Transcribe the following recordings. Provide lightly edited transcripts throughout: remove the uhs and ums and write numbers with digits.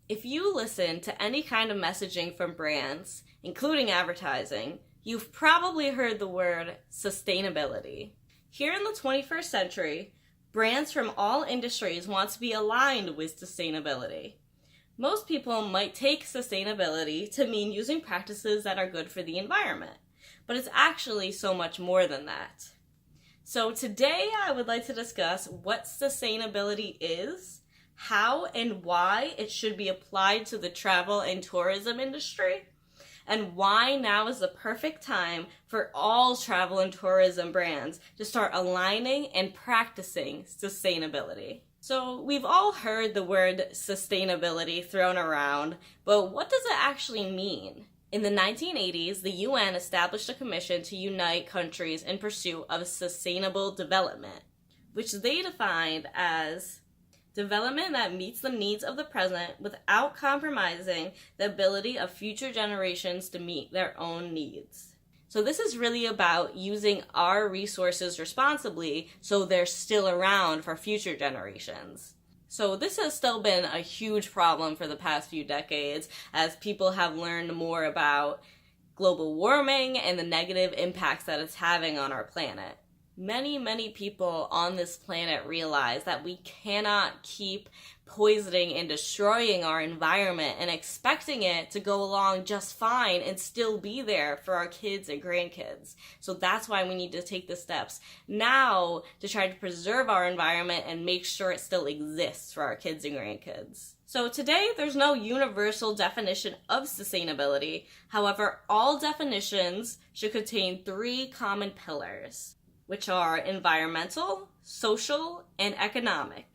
If you listen to any kind of messaging from brands, including advertising, you've probably heard the word sustainability. Here in the 21st century, brands from all industries want to be aligned with sustainability. Most people might take sustainability to mean using practices that are good for the environment, but it's actually so much more than that. So today I would like to discuss what sustainability is, how and why it should be applied to the travel and tourism industry, and why now is the perfect time for all travel and tourism brands to start aligning and practicing sustainability. So we've all heard the word sustainability thrown around, but what does it actually mean? In the 1980s, the UN established a commission to unite countries in pursuit of sustainable development, which they defined as development that meets the needs of the present without compromising the ability of future generations to meet their own needs. So this is really about using our resources responsibly so they're still around for future generations. So this has still been a huge problem for the past few decades as people have learned more about global warming and the negative impacts that it's having on our planet. Many people on this planet realize that we cannot keep poisoning and destroying our environment and expecting it to go along just fine and still be there for our kids and grandkids. So that's why we need to take the steps now to try to preserve our environment and make sure it still exists for our kids and grandkids. So today, there's no universal definition of sustainability. However, all definitions should contain three common pillars, which are environmental, social, and economic.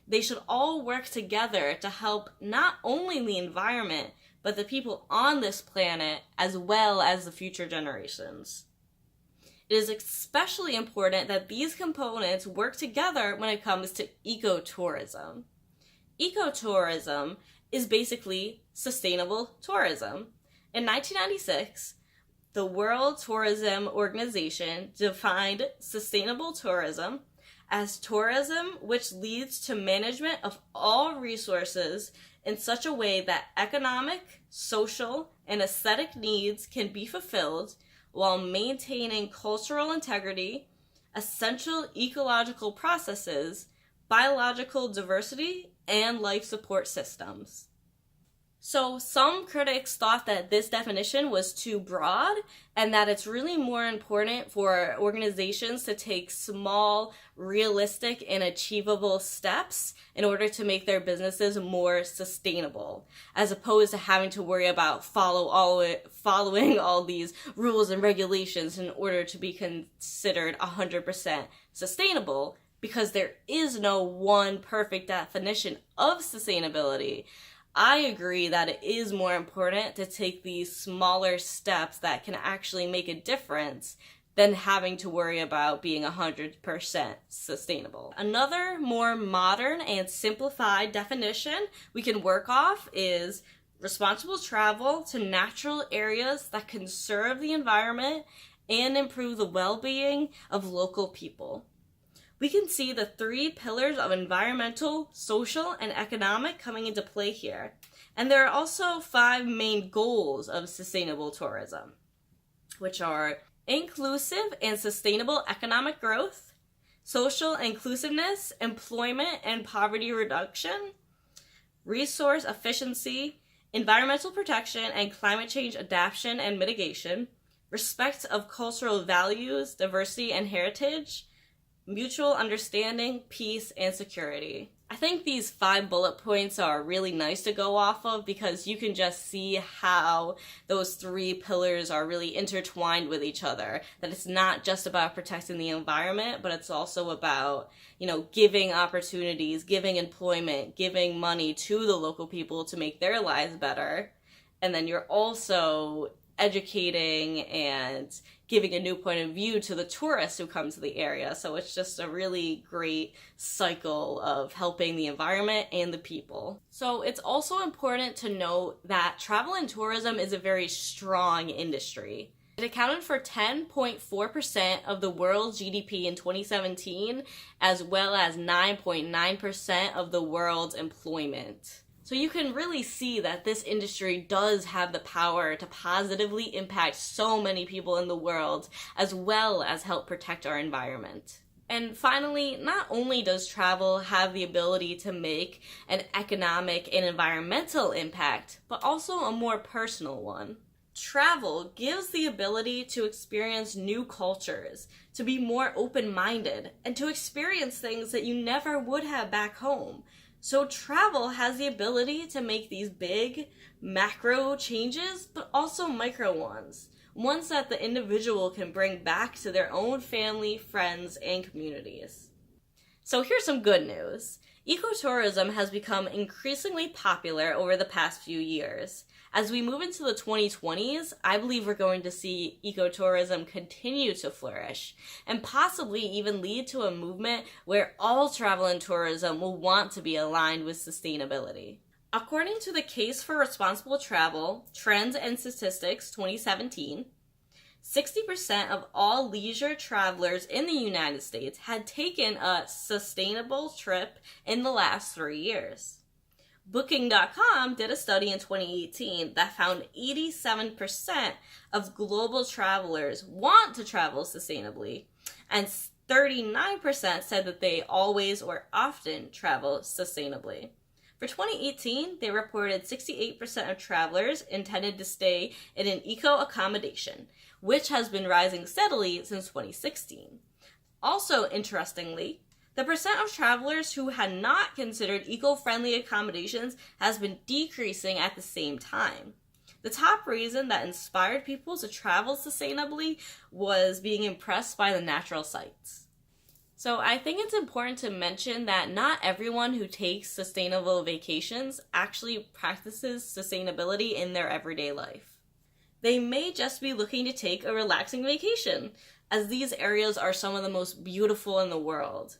They should all work together to help not only the environment, but the people on this planet as well as the future generations. It is especially important that these components work together when it comes to ecotourism. Ecotourism is basically sustainable tourism. In 1996, the World Tourism Organization defined sustainable tourism as tourism which leads to management of all resources in such a way that economic, social, and aesthetic needs can be fulfilled while maintaining cultural integrity, essential ecological processes, biological diversity, and life support systems. So some critics thought that this definition was too broad and that it's really more important for organizations to take small, realistic, and achievable steps in order to make their businesses more sustainable, as opposed to having to worry about following all these rules and regulations in order to be considered 100% sustainable, because there is no one perfect definition of sustainability. I agree that it is more important to take these smaller steps that can actually make a difference than having to worry about being 100% sustainable. Another more modern and simplified definition we can work off is responsible travel to natural areas that conserve the environment and improve the well-being of local people. We can see the three pillars of environmental, social, and economic coming into play here. And there are also 5 main goals of sustainable tourism, which are inclusive and sustainable economic growth, social inclusiveness, employment and poverty reduction, resource efficiency, environmental protection and climate change adaptation and mitigation, respect of cultural values, diversity and heritage, mutual understanding, peace, and security. I think these 5 bullet points are really nice to go off of because you can just see how those 3 pillars are really intertwined with each other. That it's not just about protecting the environment, but it's also about, giving opportunities, giving employment, giving money to the local people to make their lives better. And then you're also educating and giving a new point of view to the tourists who come to the area. So it's just a really great cycle of helping the environment and the people. So it's also important to note that travel and tourism is a very strong industry. It accounted for 10.4% of the world's GDP in 2017, as well as 9.9% of the world's employment. So you can really see that this industry does have the power to positively impact so many people in the world, as well as help protect our environment. And finally, not only does travel have the ability to make an economic and environmental impact, but also a more personal one. Travel gives the ability to experience new cultures, to be more open-minded, and to experience things that you never would have back home. So travel has the ability to make these big, macro changes, but also micro ones that the individual can bring back to their own family, friends, and communities. So here's some good news. Ecotourism has become increasingly popular over the past few years. As we move into the 2020s, I believe we're going to see ecotourism continue to flourish and possibly even lead to a movement where all travel and tourism will want to be aligned with sustainability. According to the Case for Responsible Travel, Trends and Statistics 2017, 60% of all leisure travelers in the United States had taken a sustainable trip in the last 3 years. Booking.com did a study in 2018 that found 87% of global travelers want to travel sustainably, and 39% said that they always or often travel sustainably. For 2018, they reported 68% of travelers intended to stay in an eco-accommodation, which has been rising steadily since 2016. Also, interestingly, the percent of travelers who had not considered eco-friendly accommodations has been decreasing at the same time. The top reason that inspired people to travel sustainably was being impressed by the natural sights. So I think it's important to mention that not everyone who takes sustainable vacations actually practices sustainability in their everyday life. They may just be looking to take a relaxing vacation, as these areas are some of the most beautiful in the world.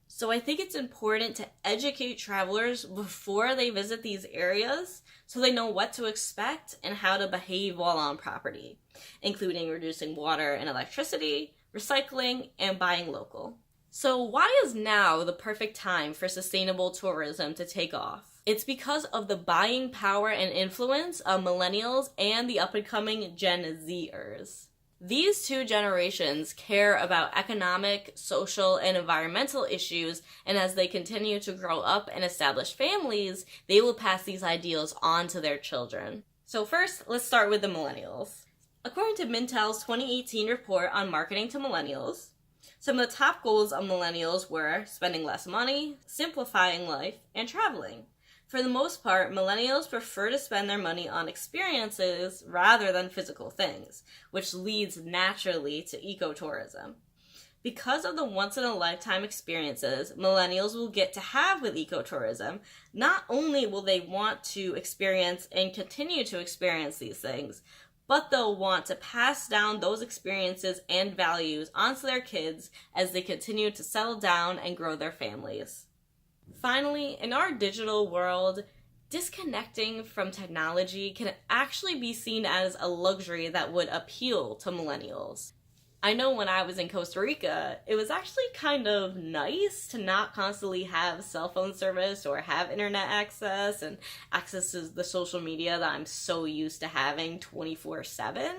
So I think it's important to educate travelers before they visit these areas so they know what to expect and how to behave while on property, including reducing water and electricity, recycling, and buying local. So why is now the perfect time for sustainable tourism to take off? It's because of the buying power and influence of millennials and the up-and-coming Gen Zers. These two generations care about economic, social, and environmental issues, and as they continue to grow up and establish families, they will pass these ideals on to their children. So first, let's start with the millennials. According to Mintel's 2018 report on marketing to millennials, some of the top goals of millennials were spending less money, simplifying life, and traveling. For the most part, millennials prefer to spend their money on experiences rather than physical things, which leads naturally to ecotourism. Because of the once-in-a-lifetime experiences millennials will get to have with ecotourism, not only will they want to experience and continue to experience these things, but they'll want to pass down those experiences and values onto their kids as they continue to settle down and grow their families. Finally, in our digital world, disconnecting from technology can actually be seen as a luxury that would appeal to millennials. I know when I was in Costa Rica, it was actually kind of nice to not constantly have cell phone service or have internet access and access to the social media that I'm so used to having 24/7.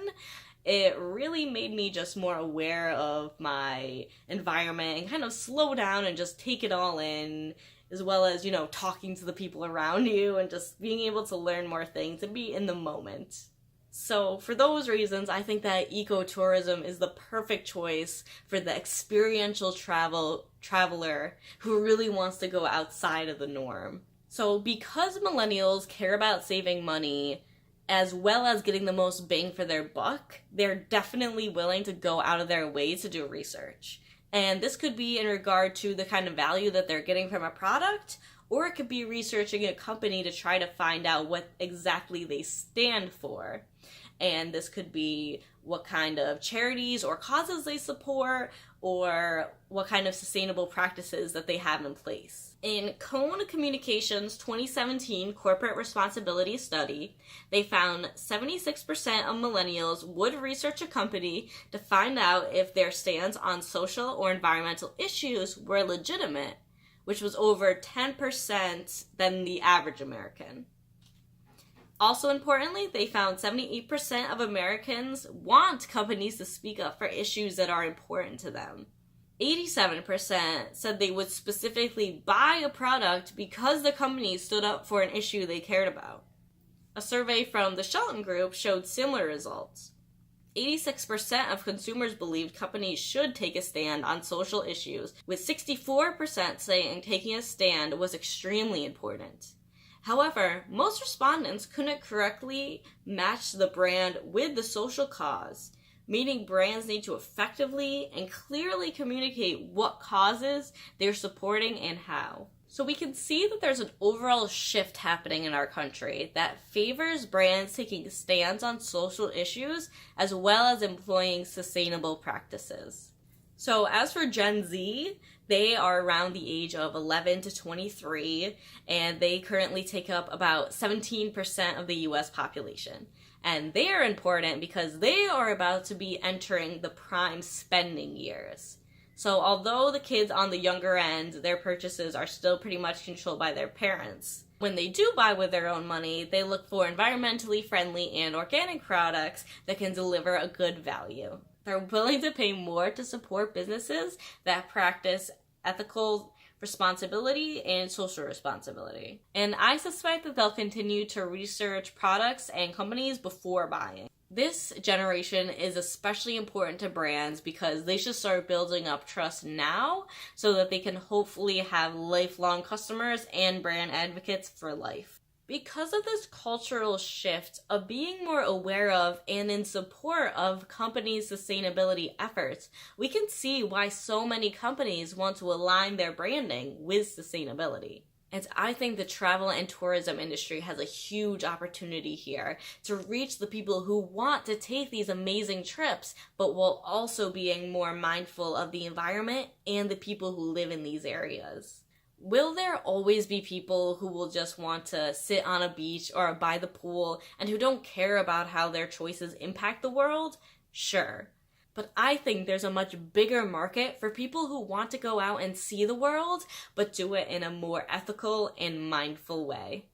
It really made me just more aware of my environment and kind of slow down and just take it all in, as well as, talking to the people around you and just being able to learn more things and be in the moment. So for those reasons, I think that ecotourism is the perfect choice for the experiential traveler who really wants to go outside of the norm. So because millennials care about saving money as well as getting the most bang for their buck, they're definitely willing to go out of their way to do research. And this could be in regard to the kind of value that they're getting from a product, or it could be researching a company to try to find out what exactly they stand for. And this could be what kind of charities or causes they support, or what kind of sustainable practices that they have in place. In Cone Communications' 2017 Corporate Responsibility Study, they found 76% of millennials would research a company to find out if their stance on social or environmental issues were legitimate, which was over 10% than the average American. Also importantly, they found 78% of Americans want companies to speak up for issues that are important to them. 87% said they would specifically buy a product because the company stood up for an issue they cared about. A survey from the Shelton Group showed similar results. 86% of consumers believed companies should take a stand on social issues, with 64% saying taking a stand was extremely important. However, most respondents couldn't correctly match the brand with the social cause, meaning brands need to effectively and clearly communicate what causes they're supporting and how. So we can see that there's an overall shift happening in our country that favors brands taking stands on social issues as well as employing sustainable practices. So as for Gen Z, they are around the age of 11 to 23, and they currently take up about 17% of the US population. And they are important because they are about to be entering the prime spending years. So although the kids on the younger end, their purchases are still pretty much controlled by their parents, when they do buy with their own money, they look for environmentally friendly and organic products that can deliver a good value. They're willing to pay more to support businesses that practice ethical responsibility and social responsibility. And I suspect that they'll continue to research products and companies before buying. This generation is especially important to brands because they should start building up trust now so that they can hopefully have lifelong customers and brand advocates for life. Because of this cultural shift of being more aware of and in support of companies' sustainability efforts, we can see why so many companies want to align their branding with sustainability. And I think the travel and tourism industry has a huge opportunity here to reach the people who want to take these amazing trips, but while also being more mindful of the environment and the people who live in these areas. Will there always be people who will just want to sit on a beach or by the pool and who don't care about how their choices impact the world? Sure. But I think there's a much bigger market for people who want to go out and see the world, but do it in a more ethical and mindful way.